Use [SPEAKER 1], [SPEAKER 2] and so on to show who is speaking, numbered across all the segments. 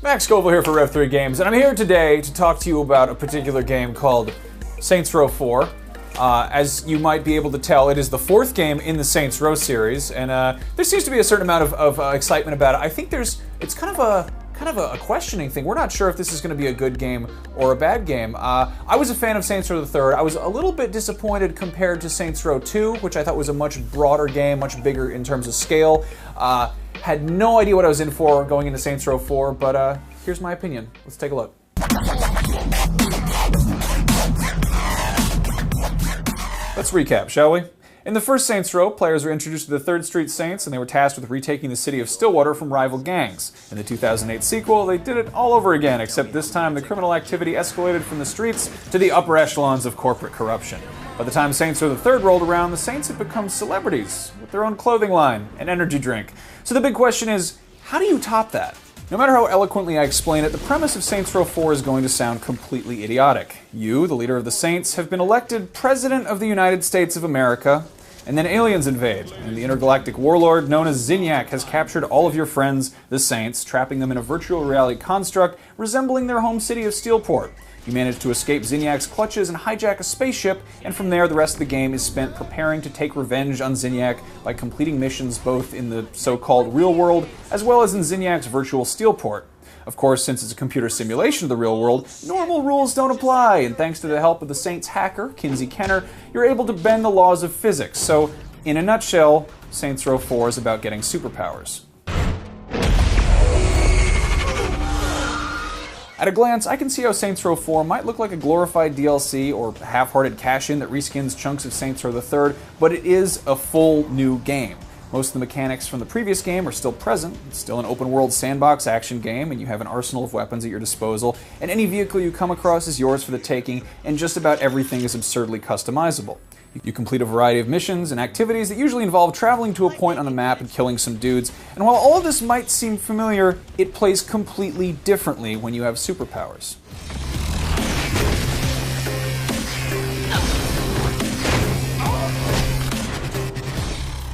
[SPEAKER 1] Max Scoville here for Rev3 Games, and I'm here today to talk to you about a particular game called Saints Row 4. As you might be able to tell, it is the fourth game in the Saints Row series, and there seems to be a certain amount of excitement about it. I think it's kind of a questioning thing. We're not sure if this is going to be a good game or a bad game. I was a fan of Saints Row the Third. I was a little bit disappointed compared to Saints Row 2, which I thought was a much broader game, much bigger in terms of scale. Had no idea what I was in for going into Saints Row 4, but here's my opinion. Let's take a look. Let's recap, shall we? In the first Saints Row, players were introduced to the 3rd Street Saints, and they were tasked with retaking the city of Stillwater from rival gangs. In the 2008 sequel, they did it all over again, except this time the criminal activity escalated from the streets to the upper echelons of corporate corruption. By the time Saints Row the Third rolled around, the Saints had become celebrities, with their own clothing line and energy drink. So the big question is, how do you top that? No matter how eloquently I explain it, the premise of Saints Row 4 is going to sound completely idiotic. You, the leader of the Saints, have been elected President of the United States of America, and then aliens invade, and the intergalactic warlord known as Zinyak has captured all of your friends, the Saints, trapping them in a virtual reality construct resembling their home city of Steelport. You manage to escape Zinyak's clutches and hijack a spaceship, and from there the rest of the game is spent preparing to take revenge on Zinyak by completing missions both in the so-called real world as well as in Zinyak's virtual Steelport. Of course, since it's a computer simulation of the real world, normal rules don't apply, and thanks to the help of the Saints hacker, Kinsey Kenner, you're able to bend the laws of physics. So, in a nutshell, Saints Row 4 is about getting superpowers. At a glance, I can see how Saints Row 4 might look like a glorified DLC or half-hearted cash-in that reskins chunks of Saints Row the Third, but it is a full new game. Most of the mechanics from the previous game are still present. It's still an open-world sandbox action game, and you have an arsenal of weapons at your disposal, and any vehicle you come across is yours for the taking, and just about everything is absurdly customizable. You complete a variety of missions and activities that usually involve traveling to a point on the map and killing some dudes, and while all of this might seem familiar, it plays completely differently when you have superpowers.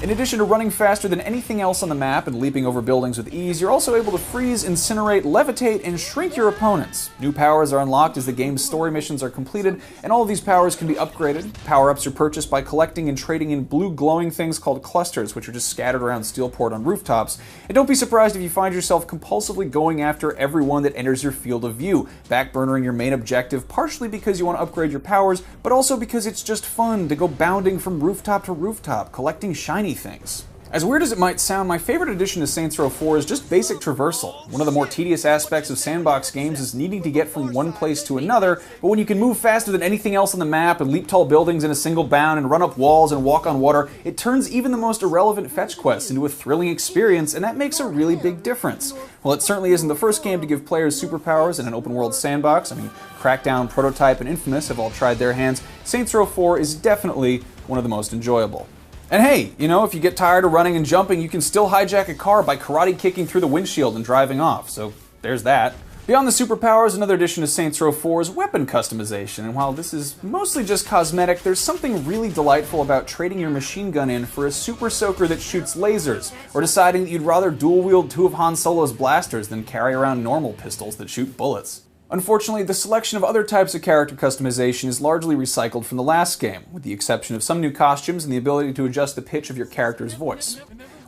[SPEAKER 1] In addition to running faster than anything else on the map and leaping over buildings with ease, you're also able to freeze, incinerate, levitate, and shrink your opponents. New powers are unlocked as the game's story missions are completed, and all of these powers can be upgraded. Power-ups are purchased by collecting and trading in blue glowing things called clusters, which are just scattered around Steelport on rooftops. And don't be surprised if you find yourself compulsively going after everyone that enters your field of view, backburnering your main objective, partially because you want to upgrade your powers, but also because it's just fun to go bounding from rooftop to rooftop, collecting shiny things. As weird as it might sound, my favorite addition to Saints Row 4 is just basic traversal. One of the more tedious aspects of sandbox games is needing to get from one place to another, but when you can move faster than anything else on the map and leap tall buildings in a single bound and run up walls and walk on water, it turns even the most irrelevant fetch quests into a thrilling experience, and that makes a really big difference. While it certainly isn't the first game to give players superpowers in an open world sandbox, I mean, Crackdown, Prototype, and Infamous have all tried their hands, Saints Row 4 is definitely one of the most enjoyable. And hey, you know, if you get tired of running and jumping, you can still hijack a car by karate kicking through the windshield and driving off, so there's that. Beyond the superpowers, another addition to Saints Row 4 is weapon customization, and while this is mostly just cosmetic, there's something really delightful about trading your machine gun in for a super soaker that shoots lasers, or deciding that you'd rather dual-wield 2 of Han Solo's blasters than carry around normal pistols that shoot bullets. Unfortunately, the selection of other types of character customization is largely recycled from the last game, with the exception of some new costumes and the ability to adjust the pitch of your character's voice.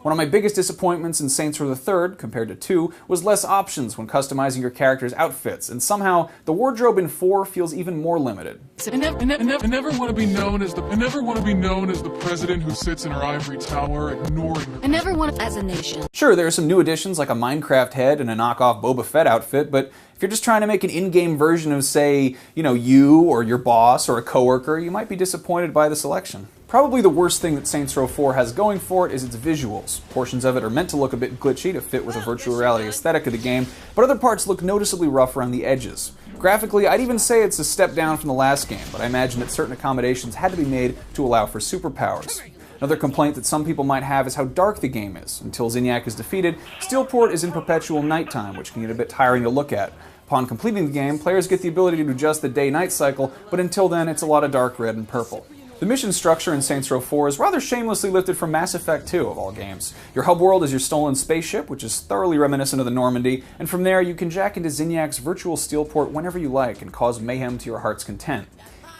[SPEAKER 1] One of my biggest disappointments in Saints Row the Third, compared to 2, was less options when customizing your character's outfits, and somehow the wardrobe in 4 feels even more limited.
[SPEAKER 2] I never want to be known as the president who sits in her ivory tower ignoring her.
[SPEAKER 3] I never want as a nation.
[SPEAKER 1] Sure, there are some new additions like a Minecraft head and a knockoff Boba Fett outfit, but if you're just trying to make an in-game version of, say, you or your boss or a coworker, you might be disappointed by the selection. Probably the worst thing that Saints Row 4 has going for it is its visuals. Portions of it are meant to look a bit glitchy to fit with the virtual reality aesthetic of the game, but other parts look noticeably rough around the edges. Graphically, I'd even say it's a step down from the last game, but I imagine that certain accommodations had to be made to allow for superpowers. Another complaint that some people might have is how dark the game is. Until Zinyak is defeated, Steelport is in perpetual nighttime, which can get a bit tiring to look at. Upon completing the game, players get the ability to adjust the day-night cycle, but until then, it's a lot of dark red and purple. The mission structure in Saints Row 4 is rather shamelessly lifted from Mass Effect 2 of all games. Your hub world is your stolen spaceship, which is thoroughly reminiscent of the Normandy, and from there you can jack into Zinniac's virtual steelport whenever you like and cause mayhem to your heart's content.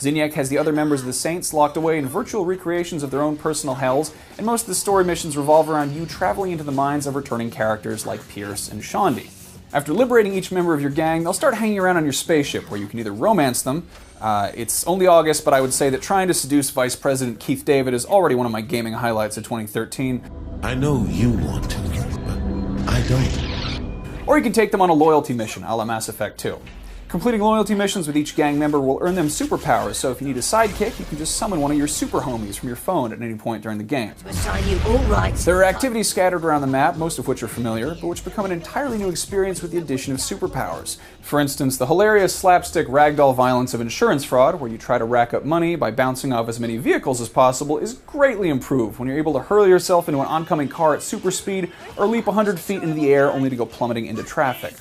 [SPEAKER 1] Zinniac has the other members of the Saints locked away in virtual recreations of their own personal hells, and most of the story missions revolve around you traveling into the minds of returning characters like Pierce and Shondi. After liberating each member of your gang, they'll start hanging around on your spaceship, where you can either romance them. It's only August, but I would say that trying to seduce Vice President Keith David is already one of my gaming highlights of 2013.
[SPEAKER 3] I know you want to, but I don't.
[SPEAKER 1] Or you can take them on a loyalty mission, a la Mass Effect 2. Completing loyalty missions with each gang member will earn them superpowers, so if you need a sidekick, you can just summon one of your super homies from your phone at any point during the game. There are activities scattered around the map, most of which are familiar, but which become an entirely new experience with the addition of superpowers. For instance, the hilarious slapstick ragdoll violence of insurance fraud, where you try to rack up money by bouncing off as many vehicles as possible, is greatly improved when you're able to hurl yourself into an oncoming car at super speed, or leap 100 feet into the air only to go plummeting into traffic.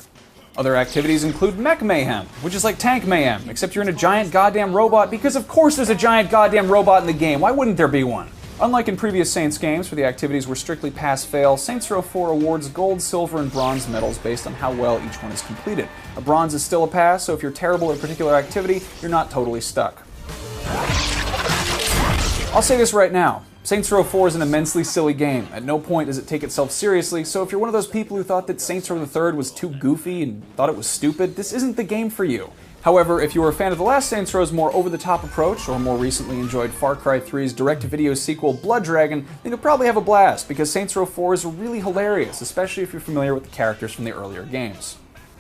[SPEAKER 1] Other activities include Mech Mayhem, which is like Tank Mayhem, except you're in a giant goddamn robot, because of course there's a giant goddamn robot in the game, why wouldn't there be one? Unlike in previous Saints games, where the activities were strictly pass-fail, Saints Row 4 awards gold, silver, and bronze medals based on how well each one is completed. A bronze is still a pass, so if you're terrible at a particular activity, you're not totally stuck. I'll say this right now. Saints Row 4 is an immensely silly game. At no point does it take itself seriously, so if you're one of those people who thought that Saints Row the Third was too goofy and thought it was stupid, this isn't the game for you. However, if you were a fan of the last Saints Row's more over-the-top approach, or more recently enjoyed Far Cry 3's direct-to-video sequel Blood Dragon, then you'll probably have a blast, because Saints Row 4 is really hilarious, especially if you're familiar with the characters from the earlier games.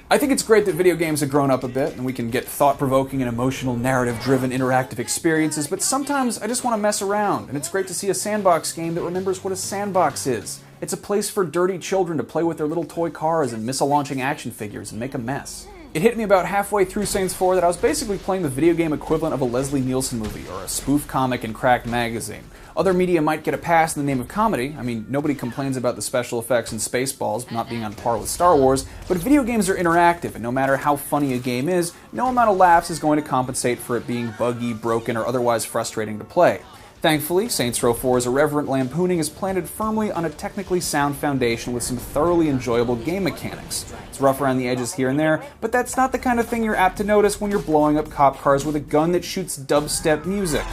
[SPEAKER 1] I think it's great that video games have grown up a bit, and we can get thought-provoking and emotional, narrative-driven interactive experiences, but sometimes I just want to mess around, and it's great to see a sandbox game that remembers what a sandbox is. It's a place for dirty children to play with their little toy cars and missile-launching action figures and make a mess. It hit me about halfway through Saints 4 that I was basically playing the video game equivalent of a Leslie Nielsen movie, or a spoof comic in Cracked magazine. Other media might get a pass in the name of comedy. I mean, nobody complains about the special effects in Spaceballs not being on par with Star Wars, but video games are interactive, and no matter how funny a game is, no amount of laughs is going to compensate for it being buggy, broken, or otherwise frustrating to play. Thankfully, Saints Row 4's irreverent lampooning is planted firmly on a technically sound foundation with some thoroughly enjoyable game mechanics. It's rough around the edges here and there, but that's not the kind of thing you're apt to notice when you're blowing up cop cars with a gun that shoots dubstep music.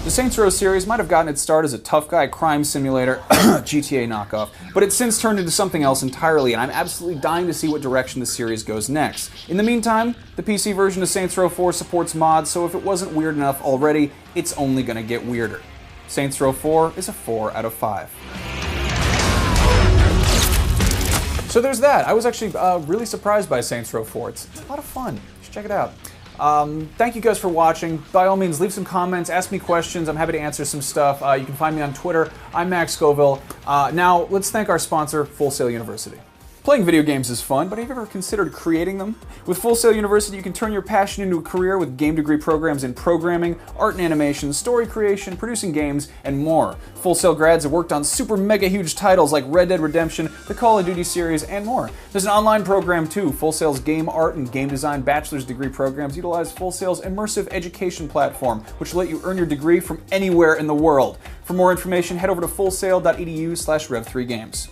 [SPEAKER 1] The Saints Row series might have gotten its start as a tough guy crime simulator GTA knockoff, but it's since turned into something else entirely, and I'm absolutely dying to see what direction the series goes next. In the meantime, the PC version of Saints Row 4 supports mods, so if it wasn't weird enough already, it's only gonna get weirder. Saints Row 4 is a 4 out of 5. So there's that. I was actually really surprised by Saints Row 4. It's a lot of fun. You should check it out. Thank you guys for watching. By all means, leave some comments, ask me questions. I'm happy to answer some stuff. You can find me on Twitter. I'm Max Scoville. Now, let's thank our sponsor, Full Sail University. Playing video games is fun, but have you ever considered creating them? With Full Sail University, you can turn your passion into a career with game degree programs in programming, art and animation, story creation, producing games, and more. Full Sail grads have worked on super mega huge titles like Red Dead Redemption, the Call of Duty series, and more. There's an online program too. Full Sail's game art and game design bachelor's degree programs utilize Full Sail's immersive education platform, which will let you earn your degree from anywhere in the world. For more information, head over to fullsail.edu/rev3games.